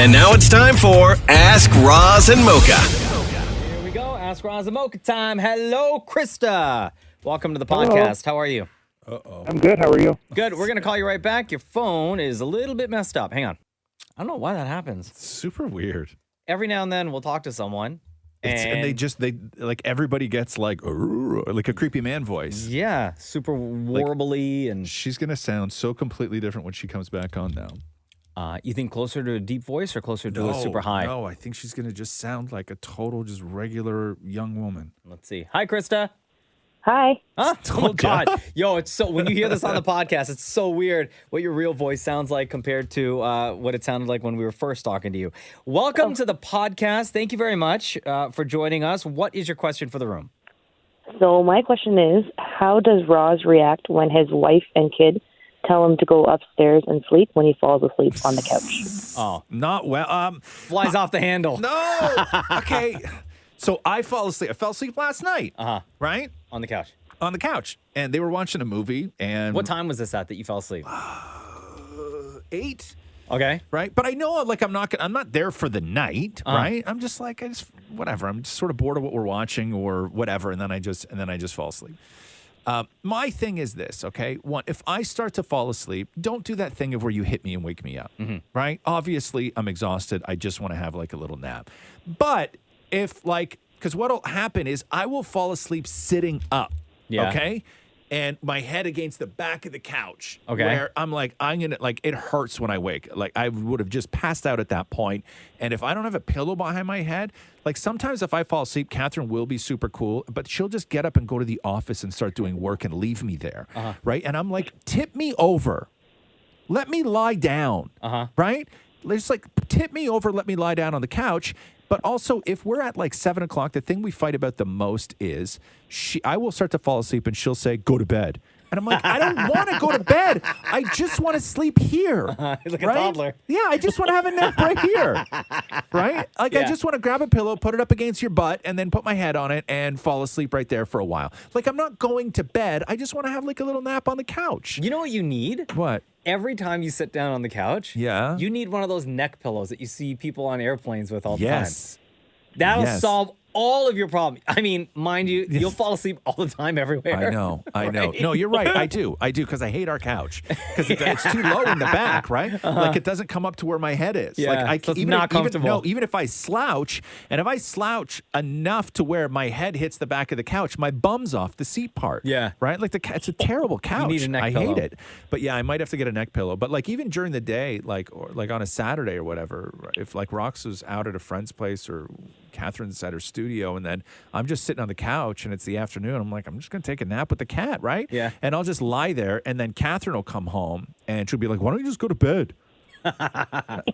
And now it's time for Ask Roz and Mocha. Here we go. Ask Roz and Mocha time. Hello, Krista. Welcome to the podcast. How are you? I'm good. How are you? Good. We're going to call you right back. Your phone is a little bit messed up. Hang on. I don't know why that happens. Super weird. Every now and then we'll talk to someone. And they like everybody gets like a creepy man voice. Yeah, super warbly and She's going to sound so completely different when she comes back on now. you think closer to a deep voice or closer to a super high? No, I think she's going to just sound like a total, just regular young woman. Let's see. Hi, Krista. Hi. Huh? Oh, God. Yo, it's so, when you hear this on the podcast, it's so weird what your real voice sounds like compared to what it sounded like when we were first talking to you. Welcome to the podcast. Thank you very much for joining us. What is your question for the room? So my question is, how does Roz react when his wife and kid tell him to go upstairs and sleep when he falls asleep on the couch? Oh, Not well. flies off the handle. No. Okay. So I fell asleep. I fell asleep last night. Right? On the couch. On the couch. And they were watching a movie. And What time was this at that you fell asleep? 8. Okay. Right. But I know like I'm not there for the night. Right. I'm just like, whatever. I'm just sort of bored of what we're watching or whatever. And then I just fall asleep. My thing is this, okay? One, if I start to fall asleep, don't do that thing of where you hit me and wake me up, right? Obviously, I'm exhausted. I just want to have like a little nap. But if like, because what'll happen is I will fall asleep sitting up, okay? And my head against the back of the couch. Okay. Where I'm like, it hurts when I wake. Like I would have just passed out at that point. And if I don't have a pillow behind my head, like sometimes if I fall asleep, Catherine will be super cool, but she'll just get up and go to the office and start doing work and leave me there. Right. And I'm like, tip me over. Let me lie down. Right. Just like tip me over, let me lie down on the couch. But also, if we're at like 7 o'clock, the thing we fight about the most is I will start to fall asleep and she'll say, go to bed. And I'm like, I don't want to go to bed. I just want to sleep here. Like a right? toddler. Yeah, I just want to have a nap right here. Right? Like, I just want to grab a pillow, put it up against your butt, and then put my head on it and fall asleep right there for a while. Like, I'm not going to bed. I just want to have like a little nap on the couch. You know what you need? What? Every time you sit down on the couch, you need one of those neck pillows that you see people on airplanes with all the time. That'll solve all of your problems. I mean, mind you, you'll fall asleep all the time everywhere. I know. Right? No, you're right. I do, because I hate our couch. Because it's too low in the back, right? Like, it doesn't come up to where my head is. Yeah, like, so it's not comfortable. Even if I slouch, and if I slouch enough to where my head hits the back of the couch, my bum's off the seat part. Yeah. Right? Like, it's a terrible couch. You need a neck I pillow. hate it. But yeah, I might have to get a neck pillow. But like, even during the day, like on a Saturday or whatever, if like Rox was out at a friend's place or Catherine's at her studio, and then I'm just sitting on the couch and it's the afternoon. I'm like, I'm just going to take a nap with the cat, right? Yeah. And I'll just lie there, and then Catherine will come home and she'll be like, why don't you just go to bed?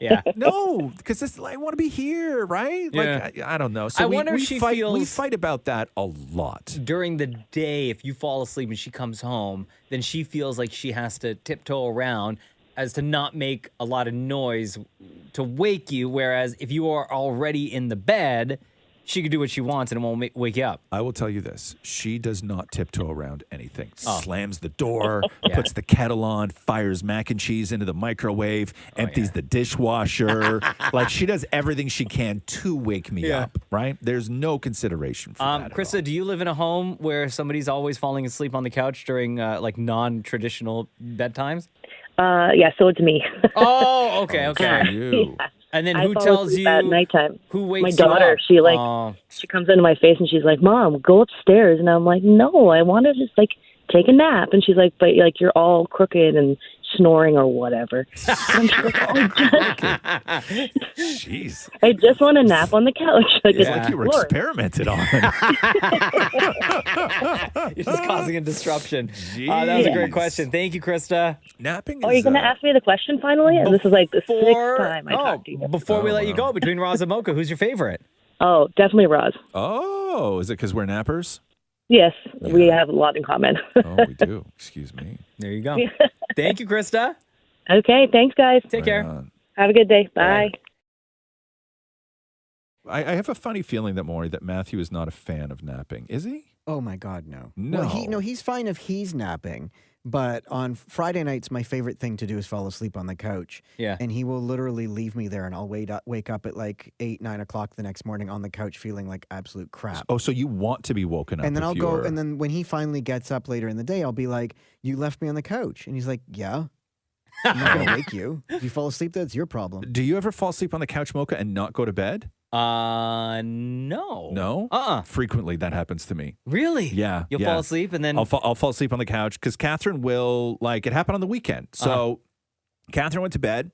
Yeah. No, because I want to be here, right? Yeah. Like, I don't know. So I wonder if she feels... We fight about that a lot. During the day, if you fall asleep and she comes home, then she feels like she has to tiptoe around as to not make a lot of noise to wake you, whereas if you are already in the bed, she could do what she wants and it won't wake you up. I will tell you this. She does not tiptoe around anything. Slams the door, Yeah. puts the kettle on, fires mac and cheese into the microwave, empties the dishwasher. Like, she does everything she can to wake me up, right? There's no consideration for that at Krista, all. do you live in a home where somebody's always falling asleep on the couch during like non-traditional bedtimes? Yeah, so it's me. Oh, okay. You. And then I who fall tells asleep you at nighttime? who My wakes daughter, you up? she comes into my face and she's like, "Mom, go upstairs." And I'm like, "No, I want to just like take a nap." And she's like, "But like you're all crooked and snoring or whatever." And she's like, Jeez. I just want to nap on the couch. Like, It's like you were experimented on. You're just causing a disruption. That was a great question. Thank you, Krista. Napping Are you going to ask me the question finally? And this is like the sixth time I Oh, talked to you. before we let you go, between Roz and Mocha, who's your favorite? Oh, definitely Roz. Oh, is it because we're nappers? Yes, we have a lot in common. Oh, we do. Excuse me. There you go. Thank you, Krista. Okay, thanks, guys. Take care. on. Have a good day. Bye. I have a funny feeling that Matthew is not a fan of napping. Is he? Oh my God, no. No. Well, he's fine if he's napping, But on Friday nights, my favorite thing to do is fall asleep on the couch. Yeah. And he will literally leave me there, and I'll wake up at like 8, 9 o'clock the next morning on the couch feeling like absolute crap. Oh, so you want to be woken up? And then if I'll go, you're- and then when he finally gets up later in the day, I'll be like, "You left me on the couch," and he's like, "Yeah, I'm not gonna wake you. If you fall asleep, that's your problem." Do you ever fall asleep on the couch, Mocha, and not go to bed? No. No. Frequently, that happens to me. Really? Yeah. You'll yeah. fall asleep and then I'll fall asleep on the couch because Catherine will, like, it happened on the weekend. So Catherine went to bed.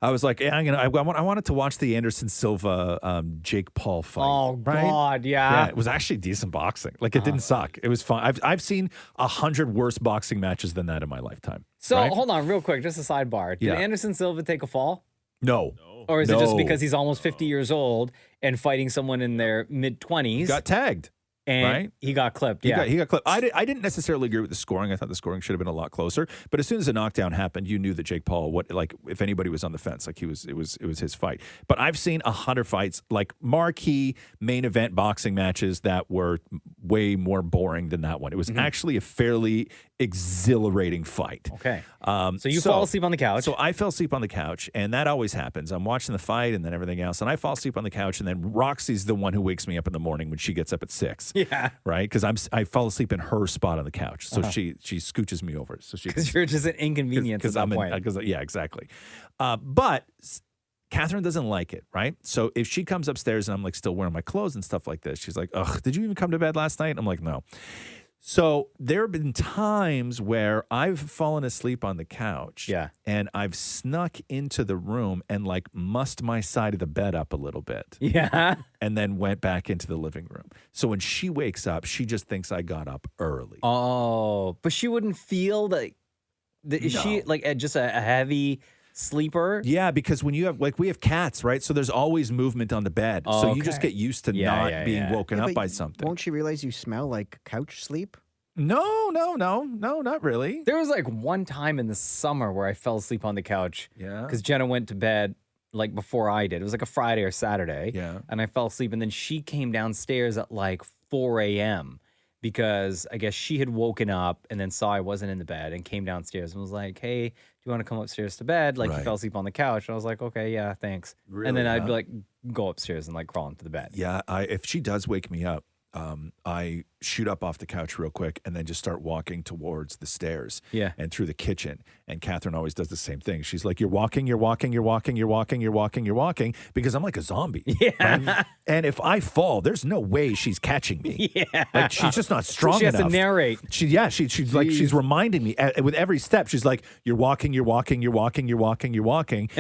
I was like, I wanted to watch the Anderson Silva Jake Paul fight. Oh right? God, yeah. Yeah, it was actually decent boxing. Like, it didn't suck. It was fun. I've seen 100 worse boxing matches than that in my lifetime. So right? hold on, real quick, just a sidebar. Did Yeah. Anderson Silva take a fall? No. Or is it just No. because he's almost 50 years old and fighting someone in their mid-20s? Got tagged. and right? he got clipped. He Yeah. got clipped. I didn't necessarily agree with the scoring. I thought the scoring should have been a lot closer. But as soon as the knockdown happened, you knew that Jake Paul, if anybody was on the fence, it was his fight. But I've seen 100 fights, like marquee main event boxing matches that were way more boring than that one. It was actually a fairly exhilarating fight. Okay. So you fall asleep on the couch. So I fell asleep on the couch, and that always happens. I'm watching the fight and then everything else, and I fall asleep on the couch, and then Roxy's the one who wakes me up in the morning when she gets up at 6. Yeah. Right? Because I fall asleep in her spot on the couch, so she scooches me over, so she Because you're just an inconvenience at that point. yeah, exactly. But Catherine doesn't like it, right? So if she comes upstairs and I'm like still wearing my clothes and stuff like this, she's like, "Ugh, did you even come to bed last night?" I'm like, "No." So there have been times where I've fallen asleep on the couch, Yeah. and I've snuck into the room and like mussed my side of the bed up a little bit, Yeah. and then went back into the living room. So when she wakes up, she just thinks I got up early. Oh, but she wouldn't feel that. Is she No. like just a heavy sleeper? Yeah, because when you have we have cats, right? So there's always movement on the bed. Oh, so you just okay. get used to Yeah, not yeah, being yeah. woken Yeah, up but by something. Won't you realize you smell like couch sleep? No, not really. There was like one time in the summer where I fell asleep on the couch. Yeah. Because Jenna went to bed like before I did. It was like a Friday or Saturday. Yeah. And I fell asleep, and then she came downstairs at like 4 a.m. because I guess she had woken up and then saw I wasn't in the bed and came downstairs and was like, "Hey, do you want to come upstairs to bed? Like, you Right. fell asleep on the couch." And I was like, "Okay, yeah, thanks." Really, and then I'd huh? like go upstairs and like crawl into the bed. Yeah, if she does wake me up, I shoot up off the couch real quick and then just start walking towards the stairs Yeah. and through the kitchen. And Catherine always does the same thing. She's like, you're walking, because I'm like a zombie. Yeah. Right? And if I fall, there's no way she's catching me. Yeah. Like, she's just not strong she has enough. to narrate. She's like, she's reminding me with every step. She's like, you're walking. And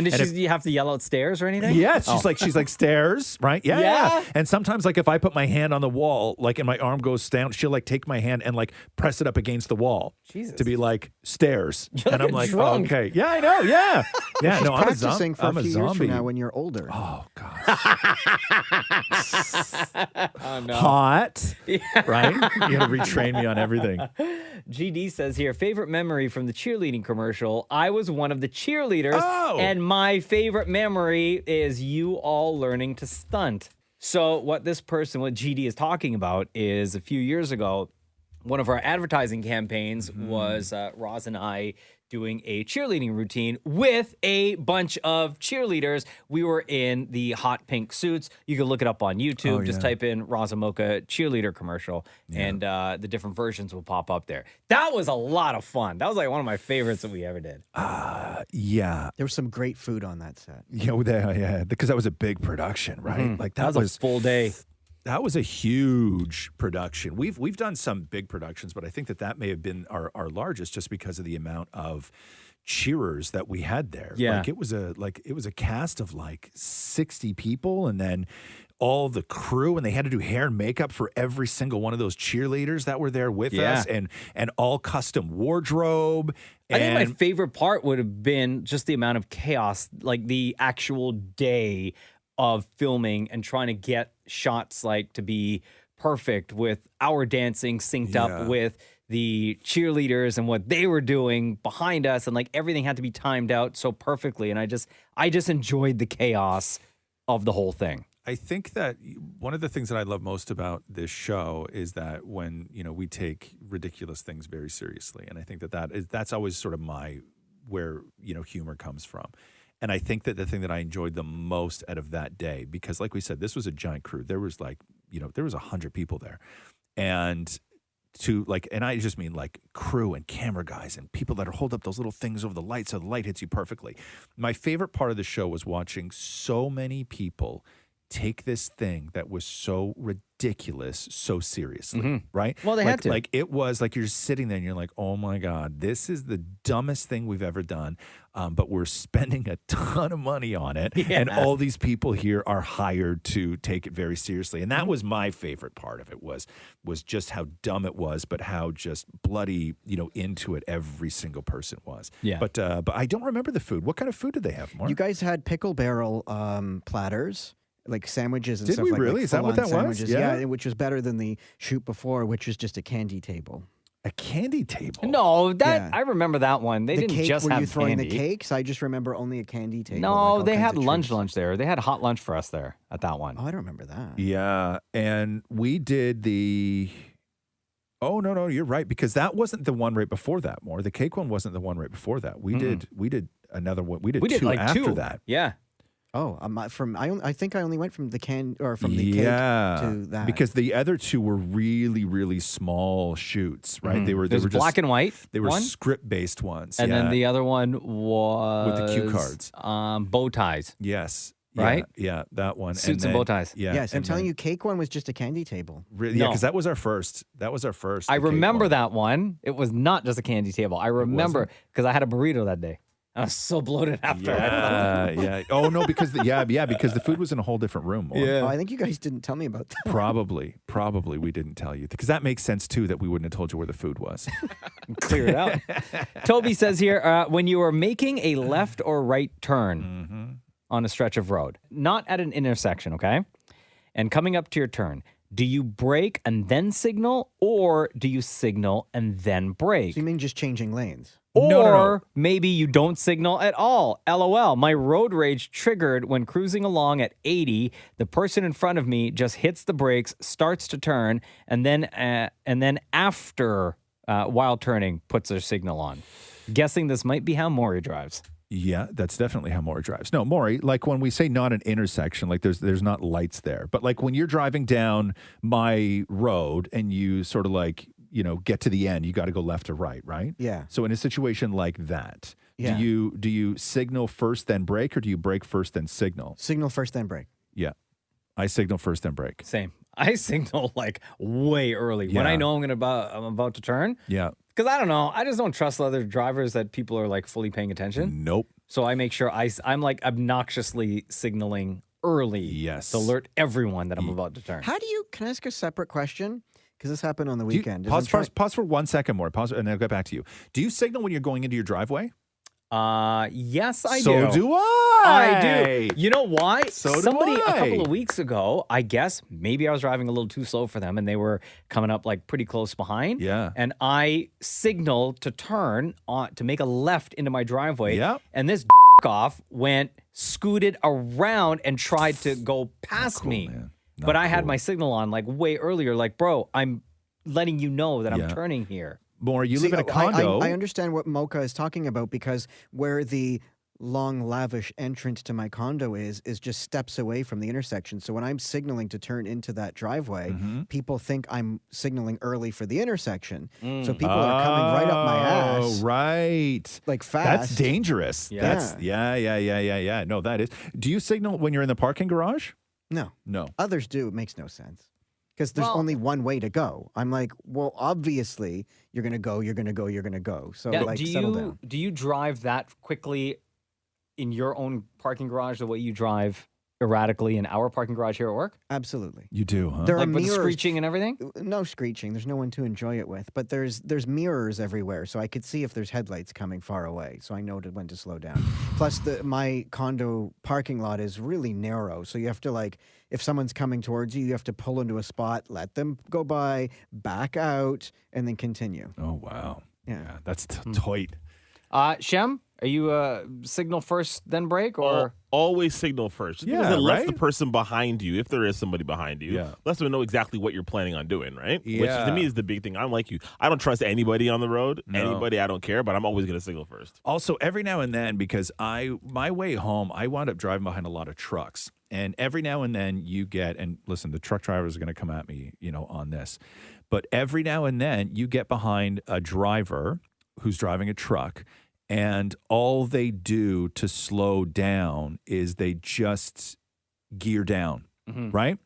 did if- you have to yell out stairs or anything? Yes, Oh. she's like stairs, right? Yeah, Yeah? yeah. And sometimes, like, if I put my hand on the wall, like, and my arm goes down, she'll like take my hand and like press it up against the wall Jesus. to be like stairs. You're and like I'm a like, drunk. okay, yeah, I know, yeah, yeah. No, I'm a Practicing for I'm a a few years zombie. from now when you're older. Oh God, Oh, no. hot, right? You gotta retrain me on everything. GD says here, favorite memory from the cheerleading commercial. I was one of the cheerleaders, Oh. and my favorite memory is you all learning to stunt. So what this person, what GD is talking about is a few years ago, one of our advertising campaigns was Roz and I doing a cheerleading routine with a bunch of cheerleaders. We were in the hot pink suits. You can look it up on YouTube. Oh, Just yeah. type in Roz and Mocha cheerleader commercial, and the different versions will pop up there. That was a lot of fun. That was like one of my favorites that we ever did. Yeah, There was some great food on that set. yeah, because that was a big production, right? Like That was a full day. That was a huge production. We've done some big productions, but I think that may have been our largest just because of the amount of cheerers that we had there. Yeah. Like it was a cast of like 60 people, and then all the crew, and they had to do hair and makeup for every single one of those cheerleaders that were there with Yeah. us, and all custom wardrobe. I think my And favorite part would have been just the amount of chaos, like the actual day of filming and trying to get shots like to be perfect with our dancing synced Yeah. up with the cheerleaders and what they were doing behind us, and like everything had to be timed out so perfectly. And I just enjoyed the chaos of the whole thing. I think that one of the things that I love most about this show is that when, we take ridiculous things very seriously. And I think that's always sort of where, humor comes from. And I think that the thing that I enjoyed the most out of that day, because like we said, this was a giant crew. There was there was 100 people there. And and I just mean like crew and camera guys and people that are hold up those little things over the light so the light hits you perfectly. My favorite part of the show was watching so many people take this thing that was so ridiculous so seriously, right? Well, they had to. Like it was like you're just sitting there and you're like, oh my God, this is the dumbest thing we've ever done. But we're spending a ton of money on it. Yeah. And all these people here are hired to take it very seriously. And that was my favorite part of it was just how dumb it was, but how just bloody, into it every single person was. Yeah. But I don't remember the food. What kind of food did they have, Mark? You guys had pickle barrel platters. Like sandwiches and Did stuff we like really? Like Is that what full-on that was? sandwiches. Yeah, which was better than the shoot before, which was just a candy table. A candy table? No, Yeah. I remember that one. They the didn't cake, just were have you throwing candy. the cakes? I just remember only a candy table. No, like all they kinds had of treats. lunch there. They had hot lunch for us there at that one. Oh, I don't remember that. Yeah, and we did the... Oh, no, you're right, because that wasn't the one right before that, More. The cake one wasn't the one right before that. We did another one. We did two like after two. that. Yeah. Oh, I think I only went from the cake to that. Because the other two were really, really small shoots, right? They were There's just black and white. They were one, script-based ones, and yeah. then the other one was with the cue cards, bow ties. Yes, Right? Yeah, that one. Suits and bow ties. Yeah, Yes, I'm telling you, cake one was just a candy table. Yeah, No. because that was our first. I I cake remember one. that one. It was not just a candy table. I remember because I had a burrito that day. I was so bloated after. Yeah. Oh no, because because the food was in a whole different room. More. Oh, I think you guys didn't tell me about that. Probably we didn't tell you because that makes sense too that we wouldn't have told you where the food was. Clear it out. Toby says here, when you are making a left or right turn on a stretch of road, not at an intersection, okay, and coming up to your turn, do you brake and then signal, or do you signal and then brake? So you mean just changing lanes? Or No. maybe you don't signal at all. LOL. My road rage triggered when cruising along at 80. The person in front of me just hits the brakes, starts to turn, and then after while turning, puts their signal on. Guessing this might be how Maury drives. Yeah, that's definitely how Maury drives. No, Maury, like when we say not an intersection, like there's not lights there. But like when you're driving down my road and you sort of like, get to the end, you got to go left or right, right? Yeah. So in a situation like that, Yeah. do you signal first then brake, or do you brake first then signal? Signal first, then brake. Yeah. I signal first then brake. Same. I signal like way early when Yeah. I know I'm about to turn. Yeah. Because I don't know. I just don't trust other drivers that people are like fully paying attention. Nope. So I make sure I'm like obnoxiously signaling early. Yes. To alert everyone that I'm about to turn. Can I ask a separate question? Because this happened on the weekend. Pause for 1 second more. Pause, and I'll get back to you. Do you signal when you're going into your driveway? Yes, I do. So do I. I do. You know why? So do Somebody a I. couple of weeks ago, I guess maybe I was driving a little too slow for them and they were coming up like pretty close behind. Yeah. And I signaled to turn on to make a left into my driveway. Yep. And this off scooted around and tried to go past me. Man. But I had my signal on like way earlier. Like, bro, I'm letting you know that I'm Yeah. turning here. More, you live in a condo. I understand what Mocha is talking about because where the long, lavish entrance to my condo is just steps away from the intersection. So when I'm signaling to turn into that driveway, people think I'm signaling early for the intersection. So people are coming right up my ass. Oh, right. Like fast. That's dangerous. Yeah. That's yeah. No, that is. Do you signal when you're in the parking garage? No. No. Others do. It makes no sense. Because there's Well- only one way to go. I'm like, well, obviously, you're going to go, you're going to go, you're going to go. So, Yeah, like, settle down. do you drive that quickly in your own parking garage the way you drive erratically in our parking garage here at work? Absolutely. You do, huh? There are Like with mirrors. screeching and everything? No screeching. There's no one to enjoy it with. But there's mirrors everywhere, so I could see if there's headlights coming far away, so I know when to slow down. Plus, my condo parking lot is really narrow, so you have to like, if someone's coming towards you, you have to pull into a spot, let them go by, back out, and then continue. Oh, wow. Yeah. That's tight. Shem, Are you signal first, then brake, or always signal first? Just Yeah, because it lets the right? person behind you, if there is somebody behind you, Yeah. lets them know exactly what you're planning on doing, right? Which Yeah. to me is the big thing. I'm like you. I don't trust anybody on the road. No. Anybody, I don't care, but I'm always going to signal first. Also, every now and then, because my way home, I wound up driving behind a lot of trucks. And every now and then you get, and listen, the truck drivers are going to come at me, on this. But every now and then you get behind a driver who's driving a truck, and all they do to slow down is they just gear down, right?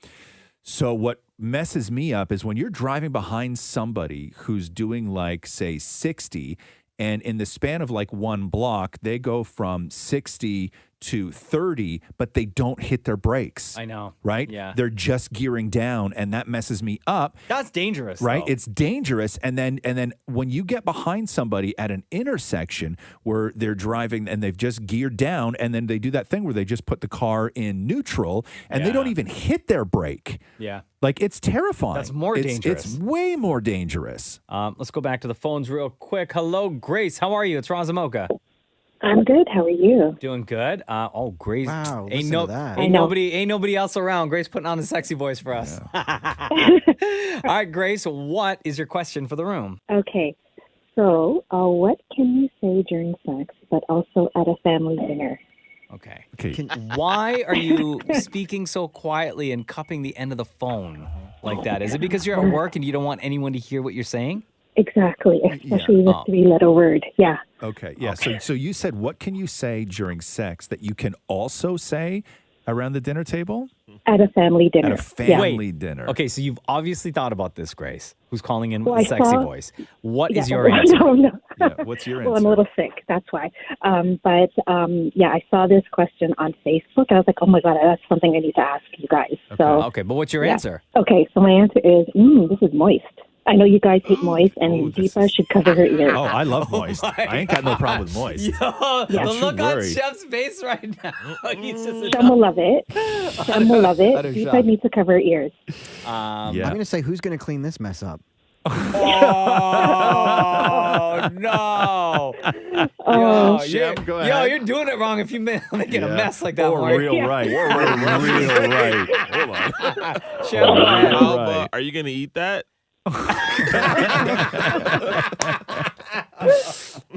So what messes me up is when you're driving behind somebody who's doing like, say, 60, and in the span of like one block, they go from 60 to 30, but they don't hit their brakes. I know. Right? Yeah. They're just gearing down, and that messes me up. That's dangerous, Right? though. It's dangerous. And then when you get behind somebody at an intersection where they're driving and they've just geared down, and then they do that thing where they just put the car in neutral and they don't even hit their brake. Yeah. Like, it's terrifying. That's more dangerous. It's way more dangerous. Let's go back to the phones real quick. Hello, Grace. How are you? It's Roz Mocha. I'm good. How are you? Doing good. Grace. Wow, Ain't, listen to that. ain't nobody else around. Grace putting on a sexy voice for us. All right, Grace, what is your question for the room? Okay. So, what can you say during sex, but also at a family dinner? Okay. Okay. Why are you speaking so quietly and cupping the end of the phone like that? Is it because you're at work and you don't want anyone to hear what you're saying? Exactly, especially the three-letter word. Yeah. Okay. Yeah. So you said, what can you say during sex that you can also say around the dinner table? At a family dinner. At a family dinner. Okay, so you've obviously thought about this, Grace, who's calling in Well, with a I sexy saw- voice. What is Yeah, your answer? No. Yeah, what's your Well, answer? I'm a little sick. That's why. I saw this question on Facebook. I was like, oh my God, that's something I need to ask you guys. So, Okay, but what's your yeah. answer? Okay, so my answer is, this is moist. I know you guys hate moist, and Deepa should cover her ears. Oh, I love moist. I ain't got no problem with moist. Yo, Yeah. the Don't look you on worry. Chef's face right now. He's just Shem will love it. Shem will love it. Utter shock. Deepa needs to cover her ears. I'm going to say, who's going to clean this mess up? Oh no! Oh, you're, Shem, go ahead. you're doing it wrong if you make a Yeah. mess like that. Or Mark. real right. Or real right. Hold on. Shem, go ahead. Alba, are you going to eat that?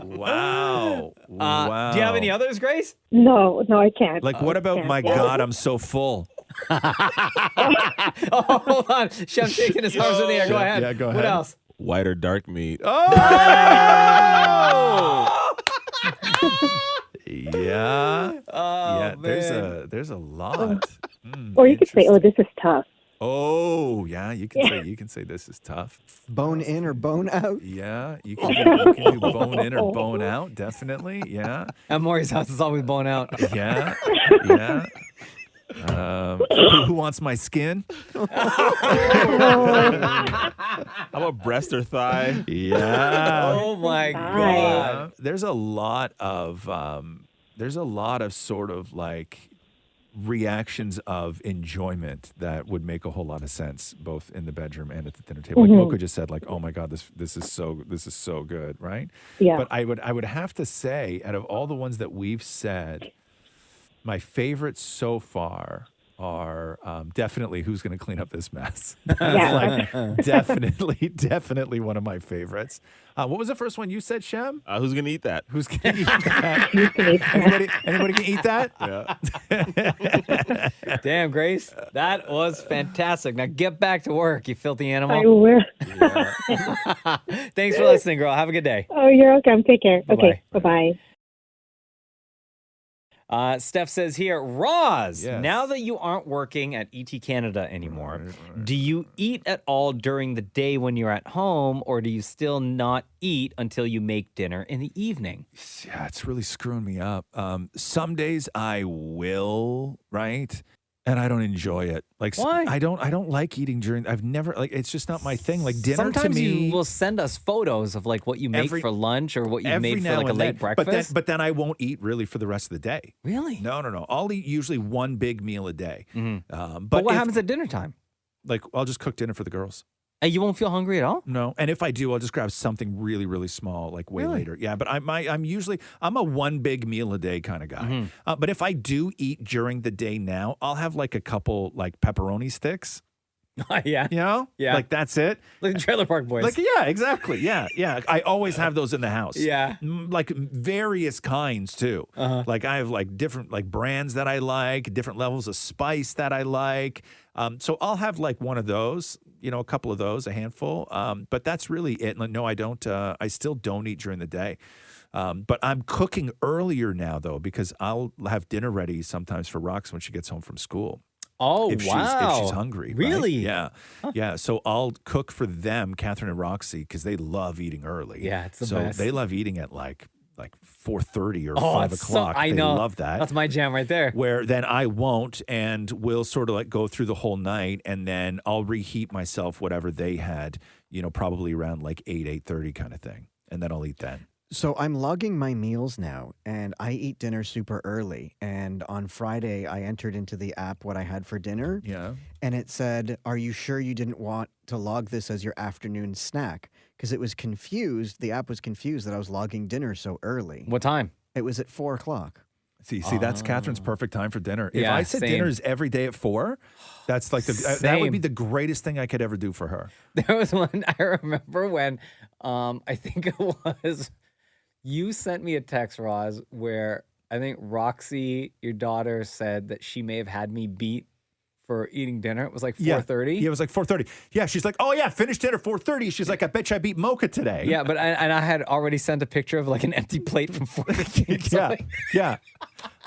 Wow. Wow. Do you have any others, Grace? No, I can't. Like, what about, my God, I'm so full? Oh, hold on. Chef shaking his arms in the air. Go ahead. Yeah, go What ahead. else? White or dark meat? Oh! Yeah. Yeah, there's a lot. Or you could say, oh, this is tough. Oh, yeah, you can say this is tough. Bone in or bone out? Yeah, you can do bone in or bone out, definitely. Yeah. At Maury's house, it's always blown out. Yeah. Who wants my skin? How about breast or thigh? Yeah. Oh my God. Yeah. There's a lot of sort of like reactions of enjoyment that would make a whole lot of sense both in the bedroom and at the dinner table. Like Mocha just said, like, oh my God, this is so good, right? Yeah. But I would have to say, out of all the ones that we've said, my favorites so far are definitely who's going to clean up this mess. Yeah. Like, definitely one of my favorites. What was the first one you said, Shem? Who's going to eat that? Who's going to eat that? You can eat that. Anybody can eat that? Yeah. Damn, Grace. That was fantastic. Now get back to work, you filthy I animal. will. Thanks for listening, girl. Have a good day. Oh, you're welcome. Take care. Okay. Bye-bye. Bye-bye. Steph says here, Roz, Yes. now that you aren't working at ET Canada anymore, do you eat at all during the day when you're at home, or do you still not eat until you make dinner in the evening? Yeah, it's really screwing me up. Some days I will, right? And I don't enjoy it. Like, Why? I don't like eating during. I've never like. It's just not my thing. Like dinner Sometimes to me. you will send us photos of like what you make Every- for lunch or what you every made for now like a and late then. breakfast. But then I won't eat really for the rest of the day. Really? No. I'll eat usually one big meal a day. Mm-hmm. But But what if- happens at dinner time? Like, I'll just cook dinner for the girls. And you won't feel hungry at all? No, and if I do, I'll just grab something really, really small, like way later. Yeah, but I'm usually I'm a one big meal a day kind of guy. But if I do eat during the day now, I'll have like a couple like pepperoni sticks. Yeah. You know? Yeah. Like that's it. Like the Trailer Park Boys. Like yeah, exactly. Yeah, yeah. I always have those in the house. Yeah. Like various kinds too. Like I have like different like brands that I like, different levels of spice that I like. So I'll have like one of those, you know, a couple of those, a handful. But that's really it. No, I don't. I still don't eat during the day. But I'm cooking earlier now though because I'll have dinner ready sometimes for Rox when she gets home from school. Oh, If she's hungry. right? Really? Yeah. Yeah. So I'll cook for them, Catherine and Roxy, because they love eating early. Yeah, it's the so best. they love eating at like 4:30 or Oh, 5 it's o'clock. I They know. love that. That's my jam right there. Where then I won't, and we'll sort of like go through the whole night, and then I'll reheat myself whatever they had, you know, probably around like 8:30 kind of thing, and then I'll eat then. So I'm logging my meals now, and I eat dinner super early. And on Friday, I entered into the app what I had for dinner, Yeah. and it said, "Are you sure you didn't want to log this as your afternoon snack?" Because it was confused. The app was confused that I was logging dinner so early. What time? It was at 4 o'clock. See, that's Catherine's perfect time for dinner. If Yeah, I said same. dinner's every day at 4, that's like that would Same. be the greatest thing I could ever do for her. There was one I remember when I think it was you sent me a text, Roz, where I think Roxy, your daughter, said that she may have had me beat for eating dinner. It was like 4:30. Yeah, it was like 4:30. Yeah, she's like, oh yeah, finished dinner 4:30. She's like, I bet you I beat Mocha today. Yeah, but I had already sent a picture of like an empty plate from 4:15. So yeah, like, yeah.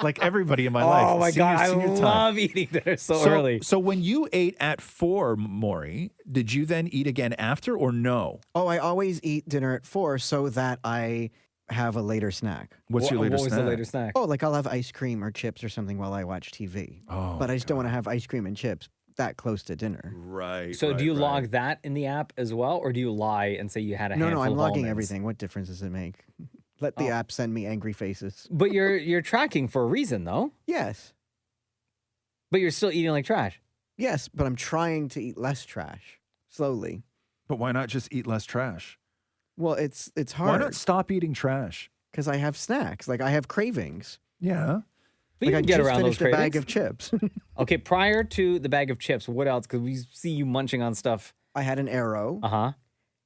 Like everybody in my life. oh my God, I Senior time. love eating dinner so early. So when you ate at 4, Maury, did you then eat again after or no? Oh, I always eat dinner at 4 so that I have a later snack. What's your What latest was snack? the later snack? Oh, like I'll have ice cream or chips or something while I watch TV. Oh, But I just don't want to have ice cream and chips that close to dinner. Right. So do you right. log that in the app as well, or do you lie and say you had a No, handful I'm of logging almonds? everything. What difference does it make? Let the app send me angry faces. But you're tracking for a reason though. Yes. But you're still eating like trash. Yes, but I'm trying to eat less trash slowly. But why not just eat less trash? Well, it's Why hard not stop eating trash? because I have snacks. Like I have cravings. Yeah. But Like you I can get just around those finished a bag cravings. of chips. Okay, prior to the bag of chips, what else? Because we see you munching on stuff. I had an Arrow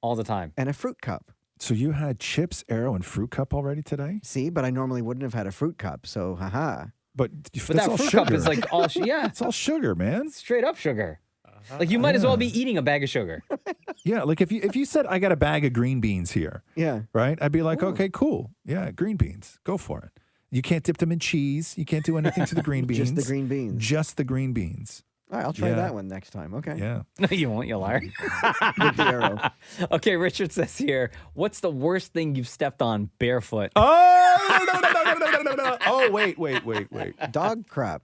All the time. and a fruit cup. So you had chips, Arrow, and fruit cup already today? See, but I normally wouldn't have had a fruit cup. So, haha. But But that fruit cup is like all, yeah, it's all sugar, man. straight up sugar. Like you might as well be eating a bag of sugar. Yeah, like if you said I got a bag of green beans here, Yeah. right? I'd be like, okay, cool. Yeah, green beans. Go for it. You can't dip them in cheese. You can't do anything to the green beans. Just the green beans. Just the green beans. All right, I'll try Yeah. that one next time. Okay. Yeah. No, you won't, you liar. With the Arrow. Okay, Richard says here, what's the worst thing you've stepped on barefoot? Oh, oh, wait. Dog crap.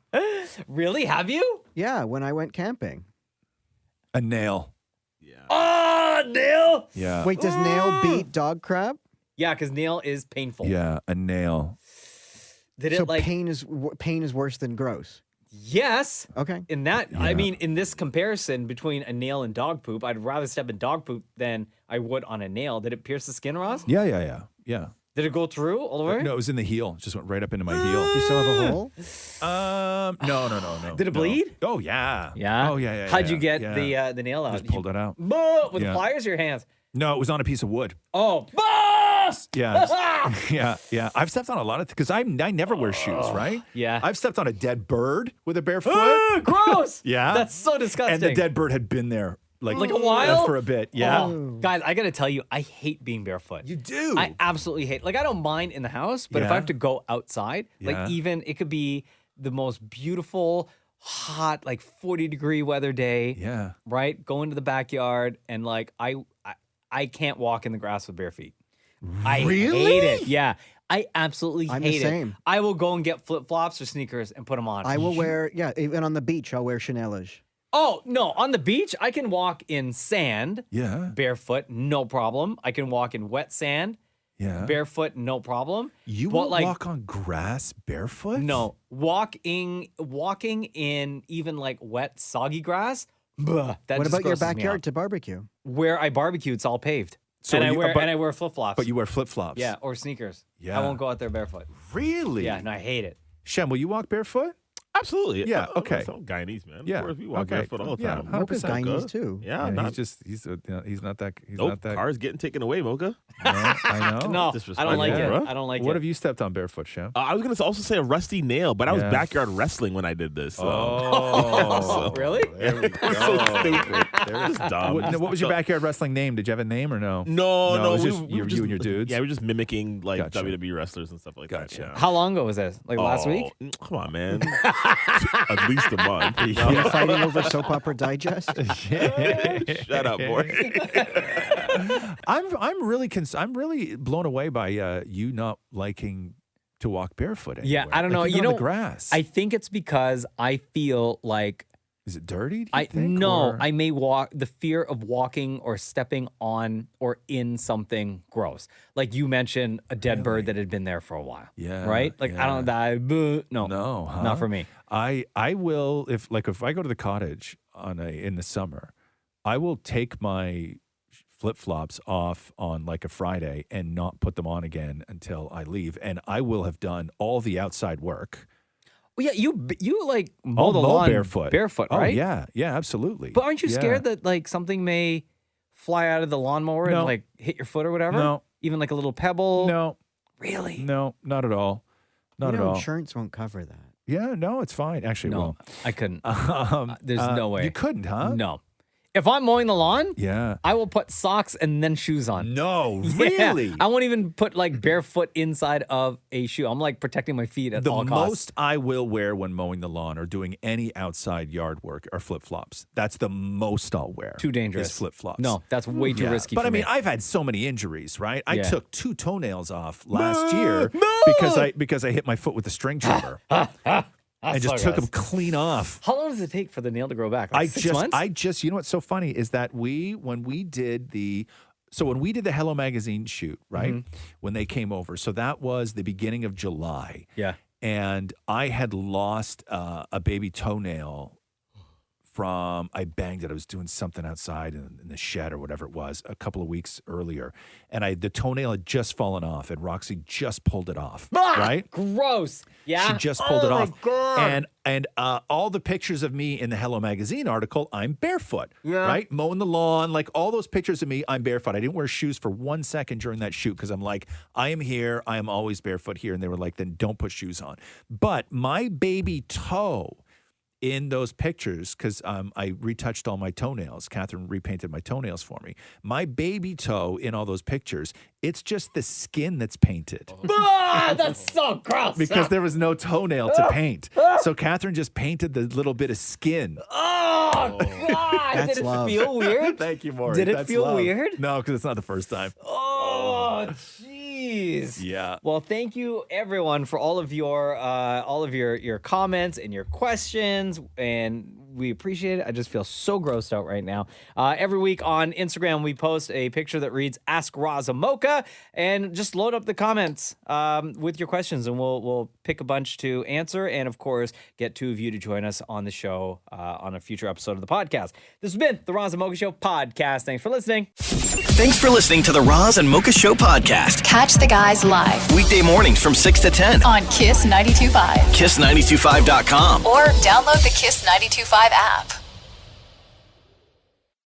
Really? Have you? Yeah, when I went camping. A nail. Oh, Neil. Yeah. Wait, does nail beat dog crap? Yeah, because nail is painful. Yeah, a nail. Did So it like pain is worse than gross. yes? Okay. In that, I Yeah. mean, in this comparison between a nail and dog poop, I'd rather step in dog poop than I would on a nail. Did it pierce the skin, Roz? Yeah. Did it go through all the way? No, it was in the heel. It just went right up into my heel. Do you still have a hole? No. Did it no. bleed? Oh yeah. Yeah. Oh yeah. How'd you yeah, get yeah. the nail out? Just pulled it out. With Yeah. pliers or your hands? No, it was on a piece of wood. Oh, boss! Yeah. yeah. I've stepped on a lot of because I never wear shoes, right? yeah. I've stepped on a dead bird with a bare foot. Ugh, gross! Yeah. That's so disgusting. And the dead bird had been there like a while? for a bit. Yeah. Guys, I gotta tell you, I hate being barefoot. You do. I absolutely hate. Like, I don't mind in the house, but if Yeah. I have to go outside, Yeah. like even it could be the most beautiful, hot, like 40-degree weather day. Yeah. Right? Go into the backyard and like I can't walk in the grass with bare feet. I Really? hate it. Yeah. I absolutely I'm the hate it. same. I will go and get flip-flops or sneakers and put them on. I will wear, even on the beach, I'll wear Chanelage. Oh, no. On the beach, I can walk in sand Yeah. barefoot, no problem. I can walk in wet sand Yeah. barefoot, no problem. You But, won't like, walk on grass barefoot? No, walking in even like wet, soggy grass, That What just about your grosses me backyard out. to barbecue? Where I barbecue, it's all paved. So and you- I wear flip flops. But you wear flip flops. yeah, or sneakers. Yeah. I won't go out there barefoot. Really? Yeah, no, I hate it. Shem, will you walk barefoot? Absolutely. Yeah, okay. I'm Guyanese, man. Yeah, Of course, we walk okay. barefoot all the Yeah, time. 100%. Mocha's Guyanese Good. too. Yeah, Yeah, not, he's not that. He's nope, not that. car's getting taken away, Mocha. No, I know. No, I disrespectful, don't like it. bro. I don't like What it. have you stepped on barefoot, Shem? I was going to also say a rusty nail, but I was Yeah. backyard wrestling when I did this. So. Oh, Really? There we go. so stupid. Just dumb. What was your backyard wrestling name? Did you have a name or no? No, No, it was we, just we you were just, and your dudes? Yeah, we were just mimicking like Gotcha. WWE wrestlers and stuff like Gotcha. that. Yeah. How long ago was this? Like last week? Come on, man. At least a month. You're fighting over Soap Opera Digest? Shut up, boy. I'm really blown away by you not liking to walk barefoot anywhere. Yeah, I don't know. Like, You you're on know, the grass. I think it's because I feel like Is it dirty? Do you think, no, or- I may walk the fear of walking or stepping on or in something gross. Like you mentioned a dead bird that had been there for a while. Yeah, Right? Like I don't no. No, huh? Not for me. I will if I go to the cottage in the summer, I will take my flip-flops off on like a Friday and not put them on again until I leave, and I will have done all the outside work. Well, yeah, you like mow I'll the mow lawn barefoot. right? Oh yeah, absolutely. But aren't you Yeah. scared that like something may fly out of the lawnmower No. and like hit your foot or whatever? No. Even like a little pebble? No, Really? no, not at all. Not You at know, all. insurance won't cover that. Yeah, no, it's fine. Actually, No, well, I couldn't. There's uh, no way. you couldn't, huh? No. If I'm mowing the lawn, Yeah. I will put socks and then shoes on. No, Yeah. really. I won't even put like barefoot inside of a shoe. I'm like protecting my feet at The all costs. most I will wear when mowing the lawn or doing any outside yard work are flip flops. That's the most I'll wear. Too dangerous. Is flip flops. No, that's way too risky But for I mean, me. I've had so many injuries, right? I Yeah. took 2 toenails off last year because I hit my foot with a string trimmer. I just took them clean off. How long does it take for the nail to grow back? Like 6 months? You know what's so funny is that when we did the Hello Magazine shoot, right? Mm-hmm. When they came over, so that was the beginning of July. Yeah. And I had lost a baby toenail I banged it. I was doing something outside in the shed or whatever it was a couple of weeks earlier. And the toenail had just fallen off and Roxy just pulled it off, right? Gross. Yeah. She just pulled it Oh, off. my God. And all the pictures of me in the Hello Magazine article, I'm barefoot, right? Mowing the lawn, like all those pictures of me, I'm barefoot. I didn't wear shoes for 1 second during that shoot because I'm like, I am here. I am always barefoot here. And they were like, then don't put shoes on. But my baby toe in those pictures, because I retouched all my toenails. Catherine repainted my toenails for me. My baby toe in all those pictures, it's just the skin that's painted. That's so gross. Because there was no toenail to paint. So Catherine just painted the little bit of skin. Oh, God. That's Did it love. feel weird? Thank you, Maury. Did it That's feel love. weird? No, because it's not the first time. Oh, jeez. Yeah. Well, thank you everyone for all of your comments and your questions, and we appreciate it. I just feel so grossed out right now. Every week on Instagram, we post a picture that reads "Ask Roz Mocha," and just load up the comments with your questions, and we'll pick a bunch to answer, and of course, get 2 of you to join us on the show on a future episode of the podcast. This has been the Roz and Mocha Show podcast. Thanks for listening. Thanks for listening to the Roz and Mocha Show podcast. Catch the guys live Weekday mornings from 6 to 10. on Kiss 92.5 Kiss925.com. or download the Kiss 92.5 app.